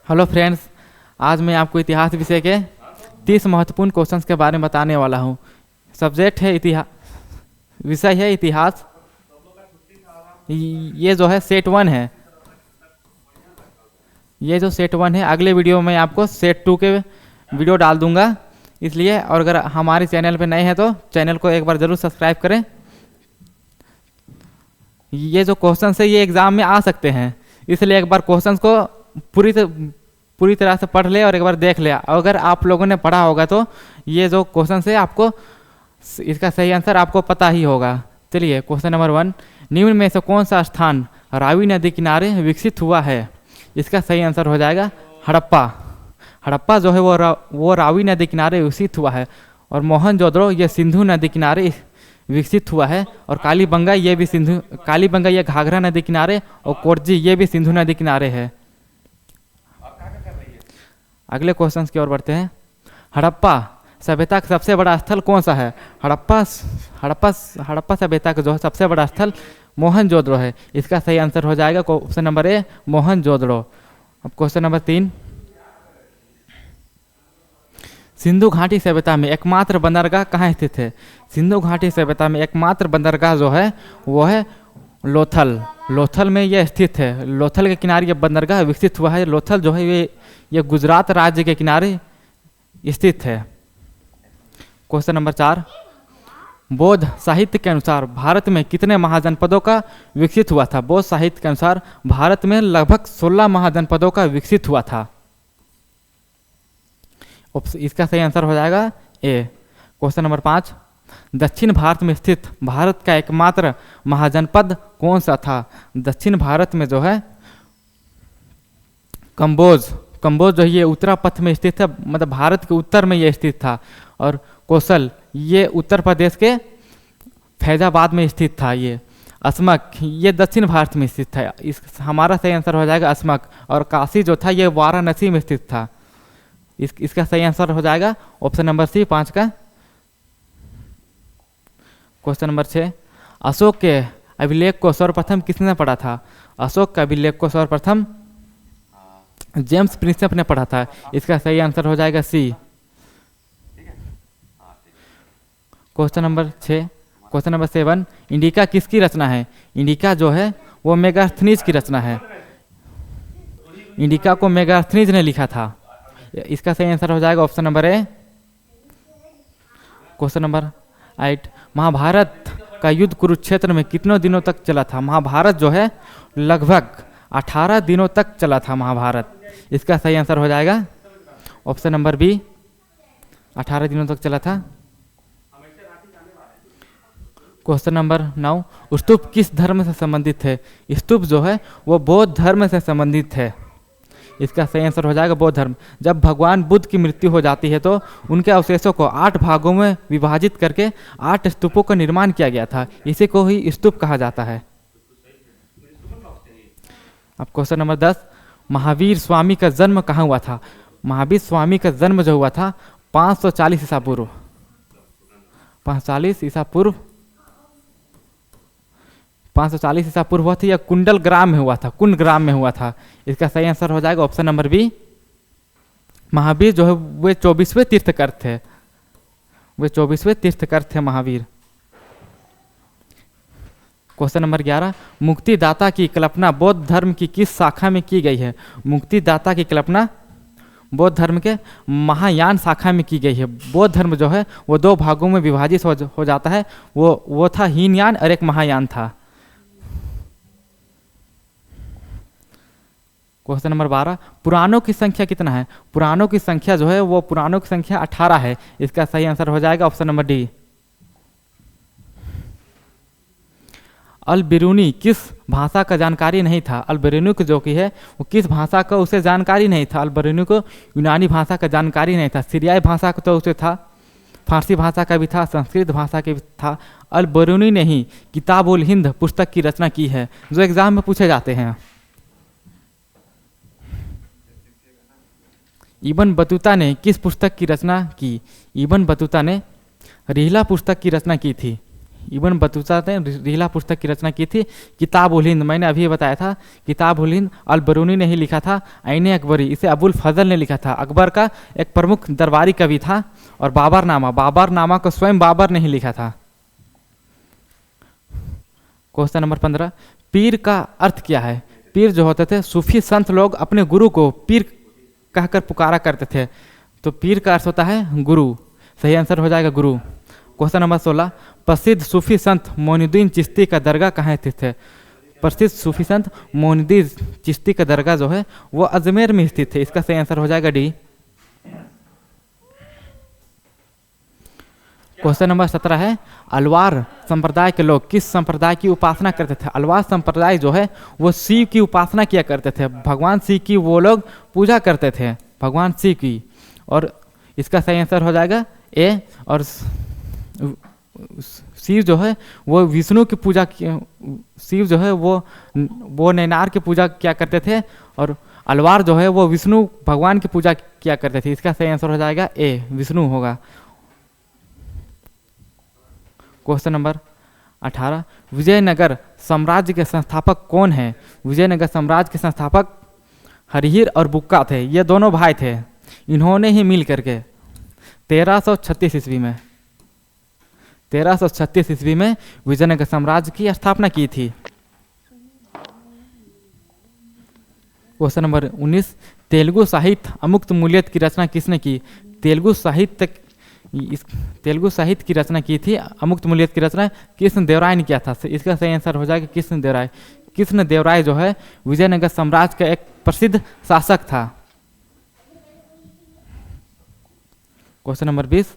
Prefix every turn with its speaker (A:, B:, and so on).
A: Hello friends, आज मैं आपको इतिहास विषय के 30 महत्वपूर्ण क्वेश्चंस के बारे में बताने वाला हूँ। सब्जेक्ट है इतिहास, विषय है इतिहास। ये जो है सेट 1 है। ये जो सेट 1 है, अगले वीडियो में आपको सेट 2 के वीडियो डाल दूंगा। इसलिए और अगर हमारे चैनल पे नए हैं तो चैनल को एक बार ज़रूर सब्सक्राइब करें। ये जो क्वेश्चंस है ये एग्ज़ाम में आ सकते हैं, इसलिए एक बार क्वेश्चंस को पूरी तरह से पढ़ ले और एक बार देख ले। अगर आप लोगों ने पढ़ा होगा तो ये जो क्वेश्चन है आपको इसका सही आंसर आपको पता ही होगा। चलिए क्वेश्चन नंबर 1, निम्न में से कौन सा स्थान रावी नदी किनारे विकसित हुआ है? इसका सही आंसर हो जाएगा हड़प्पा। हड़प्पा जो है वो रावी नदी किनारे विकसित हुआ है, और मोहनजोदड़ो ये सिंधु नदी किनारे विकसित हुआ है, और कालीबंगा ये घाघरा नदी किनारे, और कोरजी ये भी सिंधु नदी किनारे है। अगले क्वेश्चन की ओर बढ़ते हैं। हड़प्पा सभ्यता का सबसे बड़ा स्थल कौन सा है? हड़प्पा सभ्यता का जो सबसे बड़ा स्थल मोहनजोदड़ो है। इसका सही आंसर हो जाएगा ऑप्शन नंबर ए, मोहनजोदड़ो। अब क्वेश्चन नंबर 3, सिंधु घाटी सभ्यता में एकमात्र बंदरगाह कहाँ स्थित है? सिंधु घाटी सभ्यता में एकमात्र बंदरगाह जो है वो है लोथल में यह स्थित है। लोथल के किनारे ये बंदरगाह विकसित हुआ है। लोथल जो है ये गुजरात राज्य के किनारे स्थित है। क्वेश्चन नंबर 4, बौद्ध साहित्य के अनुसार भारत में कितने महाजनपदों का विकसित हुआ था? बौद्ध साहित्य के अनुसार भारत में लगभग 16 महाजनपदों का विकसित हुआ था। इसका सही आंसर हो जाएगा ए। क्वेश्चन नंबर 5, दक्षिण भारत में स्थित भारत का एकमात्र महाजनपद कौन सा था? दक्षिण भारत में जो है कंबोज जो ये उत्तरा पथ में स्थित है, मतलब भारत के उत्तर में ये स्थित था। और कौशल ये उत्तर प्रदेश के फैजाबाद में स्थित था। ये अस्मक ये दक्षिण भारत में स्थित था। हमारा सही आंसर हो जाएगा अस्मक। और काशी जो था ये वाराणसी में स्थित था। इसका सही आंसर हो जाएगा ऑप्शन नंबर सी, 5 का। क्वेश्चन नंबर 6, अशोक के अभिलेख को सर्वप्रथम किसने पढ़ा था? अशोक के अभिलेख को सर्वप्रथम जेम्स प्रिंसेप ने पढ़ा था। इसका सही आंसर हो जाएगा C. Question number 6, question number 7, Indica किसकी रचना है? इंडिका जो है वो मेगास्थनीज की रचना है। इंडिका को मेगास्थनीज ने लिखा था। इसका सही आंसर हो जाएगा option number A. Question number 8, Mahabharata का युद्ध कुरुक्षेत्र में कितने दिनों तक चला था? महाभारत जो है लगभग 18 दिनों तक चला था महाभारत। इसका सही आंसर हो जाएगा ऑप्शन नंबर बी, 18 दिनों तक चला था। क्वेश्चन नंबर 9, स्तूप किस धर्म से संबंधित है? स्तूप जो है वो बौद्ध धर्म से संबंधित है। इसका सही आंसर हो जाएगा बौद्ध धर्म। जब भगवान बुद्ध की मृत्यु हो जाती है तो उनके अवशेषों को 8 भागों में विभाजित करके 8 स्तूपों का निर्माण किया गया था। इसी को ही स्तूप कहा जाता है। अब क्वेश्चन नंबर 10, महावीर स्वामी का जन्म कहाँ हुआ था? महावीर स्वामी का जन्म जो हुआ था 540 ईसा पूर्व। 540 ईसा पूर्व 540 ईसा पूर्व हुआ था, या कुंड ग्राम में हुआ था। इसका सही आंसर हो जाएगा ऑप्शन नंबर बी। महावीर जो है वे 24वें तीर्थकर थे महावीर। क्वेश्चन नंबर 11, मुक्तिदाता की कल्पना बौद्ध धर्म की किस शाखा में की गई है? मुक्तिदाता की कल्पना बौद्ध धर्म के महायान शाखा में की गई है। बौद्ध धर्म जो है वो 2 भागों में विभाजित हो जाता है। वो था हीनयान और एक महायान था। क्वेश्चन नंबर 12, पुराणों की संख्या कितना है? पुराणों की संख्या जो है वो 18 है। इसका सही आंसर हो जाएगा ऑप्शन नंबर डी। अल बिरूनी किस भाषा का जानकारी नहीं था? अल बिरूनी को जो कि है वो किस भाषा का उसे जानकारी नहीं था? अल बिरूनी को यूनानी भाषा का जानकारी नहीं था। सीरियाई भाषा का तो उसे था, फारसी भाषा का भी था, संस्कृत भाषा का भी था। अल बिरूनी ने ही किताब उल हिंद पुस्तक की रचना की है, जो एग्जाम में पूछे जाते हैं। इब्न बतूता ने किस पुस्तक की रचना की? इब्न बतूता ने रिहला पुस्तक की रचना की थी। इब्न बतूता ने रिहला पुस्तक की रचना की थी। किताब उल हिंद मैंने अभी बताया था, किताब उल हिंद अल बरूनी ने ही लिखा था। आईने अकबरी इसे अबुल फजल ने लिखा था। अकबर का एक प्रमुख दरबारी कवि था। और बाबरनामा को स्वयं बाबर ने ही लिखा था। क्वेश्चन नंबर 15, पीर का अर्थ क्या है? पीर जो होते थे सूफी संत लोग अपने गुरु को पीर कहकर पुकारा करते थे। तो पीर का अर्थ होता है गुरु। सही आंसर हो जाएगा गुरु। क्वेश्चन नंबर 16, प्रसिद्ध सूफी संत मोइनुद्दीन चिश्ती का दरगाह कहाँ स्थित है? प्रसिद्ध सूफी संत मोइनुद्दीन चिश्ती का दरगाह जो है वो अजमेर में स्थित है। इसका सही आंसर हो जाएगा डी। क्वेश्चन नंबर 17 है, अलवार संप्रदाय के लोग किस संप्रदाय की उपासना करते थे? अलवार संप्रदाय जो है वो शिव की उपासना किया करते थे। भगवान शिव की वो लोग पूजा करते थे, भगवान शिव की। और इसका सही आंसर हो जाएगा ए। और शिव जो है वो विष्णु की पूजा, शिव जो है वो नैनार की पूजा किया करते थे। और अलवार जो है वो विष्णु भगवान की पूजा किया करते थे। इसका सही आंसर हो जाएगा ए, विष्णु होगा। क्वेश्चन नंबर 18, विजयनगर साम्राज्य के संस्थापक कौन है? विजयनगर साम्राज्य के संस्थापक हरिहर और बुक्का थे। ये दोनों भाई थे। इन्होंने ही मिल करके 1336 ईस्वी में विजयनगर साम्राज्य की स्थापना की थी। क्वेश्चन नंबर 19, तेलुगु साहित्य अमुक्त मूल्यत की रचना किसने की? तेलुगु साहित्य की रचना की थी, अमुक्त मूल्यत की रचना कृष्णदेवराय ने किया था। इसका सही आंसर हो जाएगा कृष्णदेवराय। कृष्णदेवराय जो है विजयनगर साम्राज्य का एक प्रसिद्ध शासक था। Question number 20,